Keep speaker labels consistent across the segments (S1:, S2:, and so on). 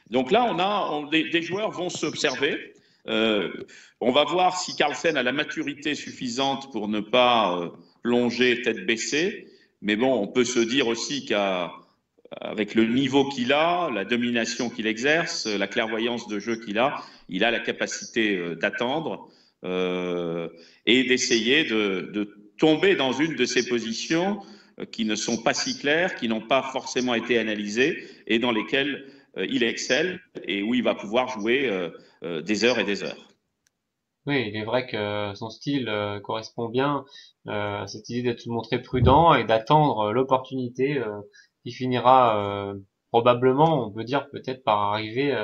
S1: Donc là, des joueurs vont s'observer. On va voir si Carlsen a la maturité suffisante pour ne pas plonger tête baissée. Mais bon, on peut se dire aussi qu'avec le niveau qu'il a, la domination qu'il exerce, la clairvoyance de jeu qu'il a, il a la capacité d'attendre et d'essayer de tomber dans une de ces positions qui ne sont pas si claires, qui n'ont pas forcément été analysées et dans lesquelles il excelle et où il va pouvoir jouer des heures et des heures.
S2: Oui, il est vrai que son style correspond bien à cette idée d'être montré prudent et d'attendre l'opportunité qui finira probablement, on peut dire peut-être par arriver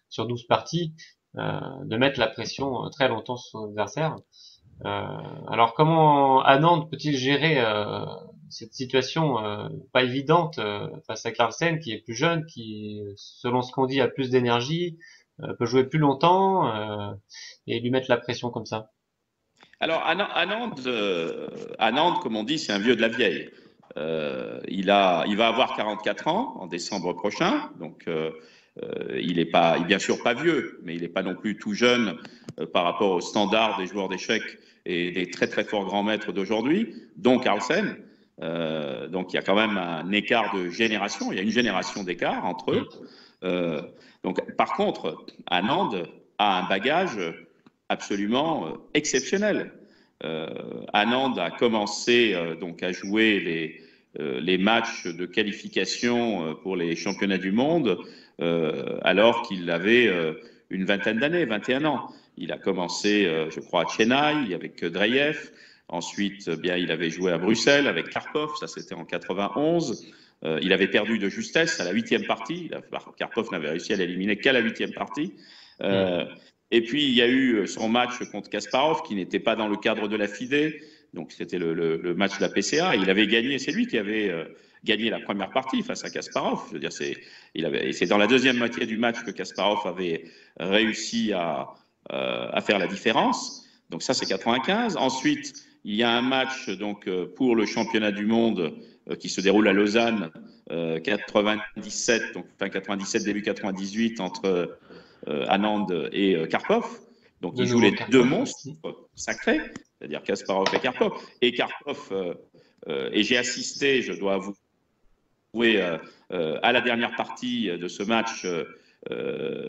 S2: sur 12 parties, de mettre la pression très longtemps sur son adversaire. Euh, alors comment Anand peut-il gérer cette situation pas évidente face à Carlsen qui est plus jeune, qui selon ce qu'on dit a plus d'énergie, peut jouer plus longtemps et lui mettre la pression comme ça?
S1: Alors, Anand, comme on dit, c'est un vieux de la vieille. Il va avoir 44 ans en décembre prochain, donc il est pas, bien sûr pas vieux, mais il n'est pas non plus tout jeune par rapport aux standards des joueurs d'échecs et des très très forts grands maîtres d'aujourd'hui, dont Carlsen. Donc il y a quand même un écart de génération, il y a une génération d'écart entre eux. Donc, par contre, Anand a un bagage absolument exceptionnel. Anand a commencé donc à jouer les matchs de qualification pour les championnats du monde alors qu'il avait une vingtaine d'années, 21 ans. Il a commencé, je crois, à Chennai avec Dreyev. Ensuite, bien, il avait joué à Bruxelles avec Karpov, ça c'était en 91. Il avait perdu de justesse à la huitième partie. Karpov n'avait réussi à l'éliminer qu'à la huitième partie.
S2: Hmm.
S1: Et puis, il y a eu son match contre Kasparov, qui n'était pas dans le cadre de la FIDE. Donc, c'était le match de la PCA. Il avait gagné, c'est lui qui avait gagné la première partie face à Kasparov. Je veux dire, c'est dans la deuxième moitié du match que Kasparov avait réussi à faire la différence. Donc, ça, c'est 95. Ensuite, il y a un match donc, pour le championnat du monde qui se déroule à Lausanne, 97, donc fin 97, début 98, entre Anand et Karpov. Donc,
S2: De
S1: ils jouent
S2: nouveau
S1: les deux
S2: Karpov.
S1: monstres sacrés, c'est-à-dire Kasparov et Karpov. Et Karpov, et j'ai assisté, je dois avouer, à la dernière partie de ce match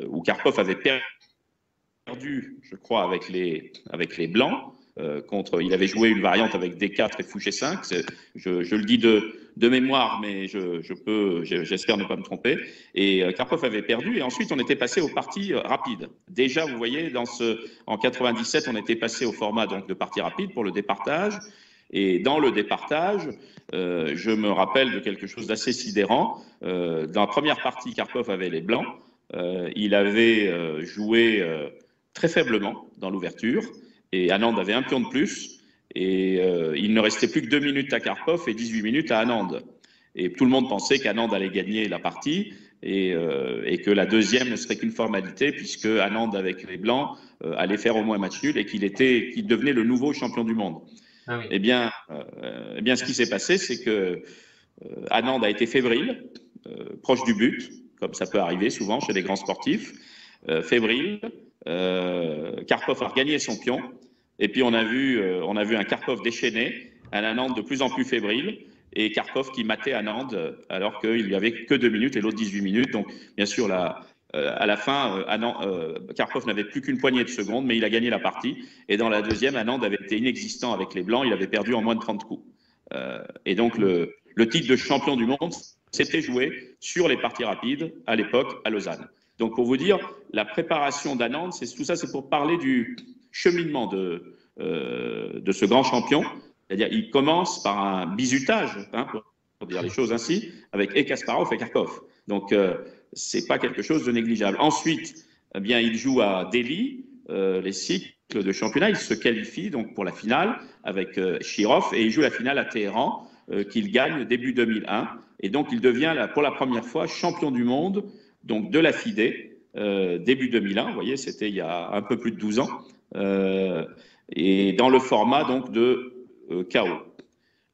S1: où Karpov avait perdu, je crois, avec les Blancs. Il avait joué une variante avec D4 et Fouché 5. Je le dis de mémoire, mais j'espère ne pas me tromper. Et Karpov avait perdu. Et ensuite, on était passé aux parties rapides. Déjà, vous voyez, en 97, on était passé au format donc, de partie rapide pour le départage. Et dans le départage, je me rappelle de quelque chose d'assez sidérant. Dans la première partie, Karpov avait les Blancs. Il avait joué très faiblement dans l'ouverture. Et Anand avait un pion de plus. Et il ne restait plus que 2 minutes à Karpov et 18 minutes à Anand. Et tout le monde pensait qu'Anand allait gagner la partie et que la deuxième ne serait qu'une formalité puisque Anand avec les Blancs allait faire au moins match nul et qu'il devenait le nouveau champion du monde.
S2: Ah oui.
S1: Eh bien, ce qui s'est passé, c'est que Anand a été fébrile, proche du but, comme ça peut arriver souvent chez les grands sportifs, fébrile. Karpov a regagné son pion. Et puis, on a vu un Karpov déchaîné, un Anand de plus en plus fébrile, et Karpov qui matait Anand alors qu'il n'y avait que 2 minutes et l'autre 18 minutes. Donc, bien sûr, à la fin, Karpov n'avait plus qu'une poignée de secondes, mais il a gagné la partie. Et dans la deuxième, Anand avait été inexistant avec les Blancs, il avait perdu en moins de 30 coups. Et donc, le titre de champion du monde s'était joué sur les parties rapides à l'époque à Lausanne. Donc, pour vous dire, la préparation d'Anand, tout ça, c'est pour parler du cheminement de ce grand champion. C'est-à-dire, il commence par un bizutage, hein, pour dire les choses ainsi, avec et Kasparov et Karpov. Donc, c'est pas quelque chose de négligeable. Ensuite, eh bien, il joue à Delhi, les cycles de championnat. Il se qualifie donc pour la finale avec Shirov et il joue la finale à Téhéran qu'il gagne début 2001. Et donc, il devient pour la première fois champion du monde donc de la FIDE début 2001. Vous voyez, c'était il y a un peu plus de 12 ans. Et dans le format donc de KO.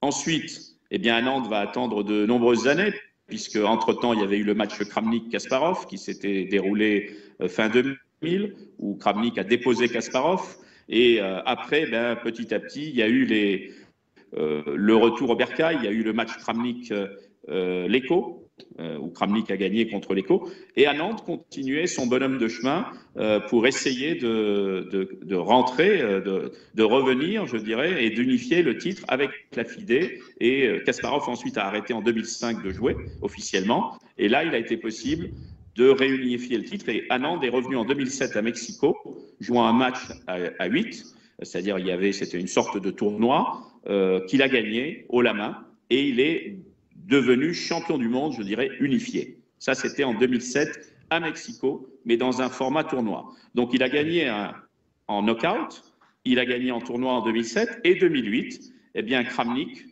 S1: Ensuite, eh bien, Anand va attendre de nombreuses années puisque entre-temps, il y avait eu le match Kramnik-Kasparov qui s'était déroulé fin 2000, où Kramnik a déposé Kasparov. Et après, petit à petit, il y a eu le retour au bercail, il y a eu le match Kramnik-Leko, où Kramnik a gagné contre Leko, et à Nantes continuait son bonhomme de chemin pour essayer de rentrer, de revenir, je dirais, et d'unifier le titre avec la FIDE. Et Kasparov ensuite a arrêté en 2005 de jouer officiellement, et là il a été possible de réunifier le titre, et Anand est revenu en 2007 à Mexico, jouant un match à 8, c'est-à-dire c'était une sorte de tournoi qu'il a gagné haut la main, et il est devenu champion du monde, je dirais, unifié. Ça, c'était en 2007 à Mexico, mais dans un format tournoi. Donc, il a gagné en knockout, il a gagné en tournoi en 2007 et 2008. Eh bien, Kramnik,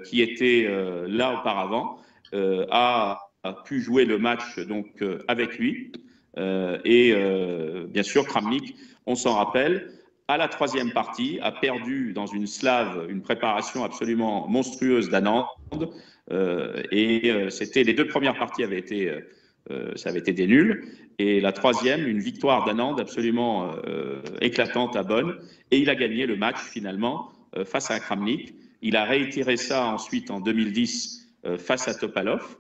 S1: qui était là auparavant, a pu jouer le match donc avec lui. Bien sûr, Kramnik, on s'en rappelle, à la troisième partie, a perdu dans une slave une préparation absolument monstrueuse d'Anand. Les deux premières parties ça avait été des nuls. Et la troisième, une victoire d'Anand absolument éclatante à Bonn. Et il a gagné le match finalement face à Kramnik. Il a réitéré ça ensuite en 2010 face à Topalov.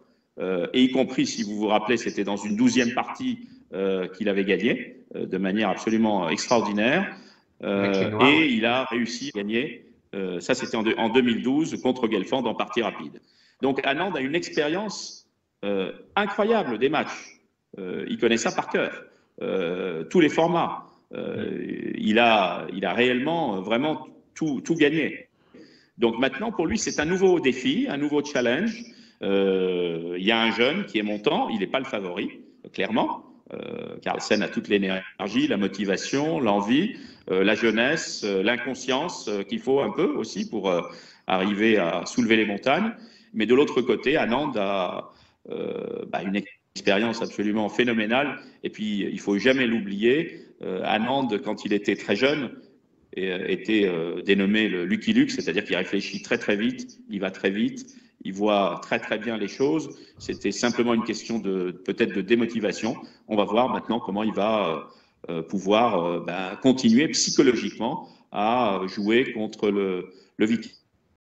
S1: Et y compris, si vous vous rappelez, c'était dans une 12e partie qu'il avait gagné de manière absolument extraordinaire. Et il a réussi à gagner, ça c'était en 2012, contre Gelfand en partie rapide. Donc Anand a une expérience incroyable des matchs. Il connaît ça par cœur, tous les formats. Il a réellement, vraiment tout gagné. Donc maintenant, pour lui, c'est un nouveau défi, un nouveau challenge. Il y a un jeune qui est montant, il n'est pas le favori, clairement. Carlsen a toute l'énergie, la motivation, l'envie, la jeunesse, l'inconscience qu'il faut un peu aussi pour arriver à soulever les montagnes. Mais de l'autre côté, Anand a une expérience absolument phénoménale. Et puis, il ne faut jamais l'oublier, Anand, quand il était très jeune, était dénommé le Lucky Luke, c'est-à-dire qu'il réfléchit très très vite, il va très vite, il voit très très bien les choses. C'était simplement une question peut-être de démotivation. On va voir maintenant comment il va pouvoir continuer psychologiquement à jouer contre le Viking